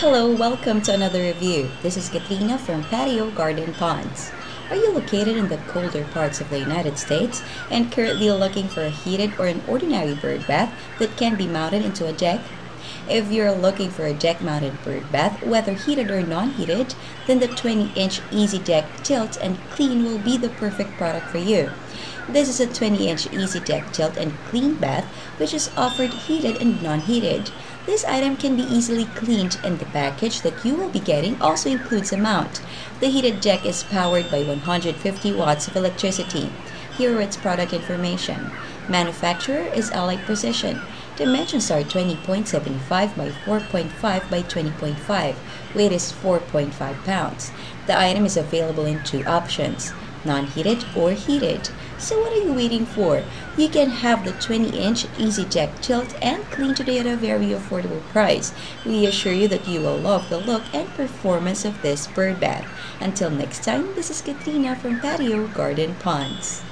Hello, welcome to another review. This is Katrina from Patio Garden Ponds. Are you located in the colder parts of the United States and currently looking for a heated or an ordinary bird bath that can be mounted into a deck? If you're looking for a deck-mounted bird bath, whether heated or non-heated, then the 20-inch Easy Deck Tilt and Clean will be the perfect product for you. This is a 20-inch Easy Deck Tilt and Clean bath which is offered heated and non-heated. This item can be easily cleaned and the package that you will be getting also includes a mount. The heated deck is powered by 150 watts of electricity. Here are its product information. Manufacturer is Allied Precision. Dimensions are 20.75 by 4.5 by 20.5. Weight is 4.5 pounds. The item is available in two options, non-heated or heated. So what are you waiting for? You can have the 20-inch Easy Deck Tilt and Clean today at a very affordable price. We assure you that you will love the look and performance of this bird bath. Until next time, this is Katrina from Patio Garden Ponds.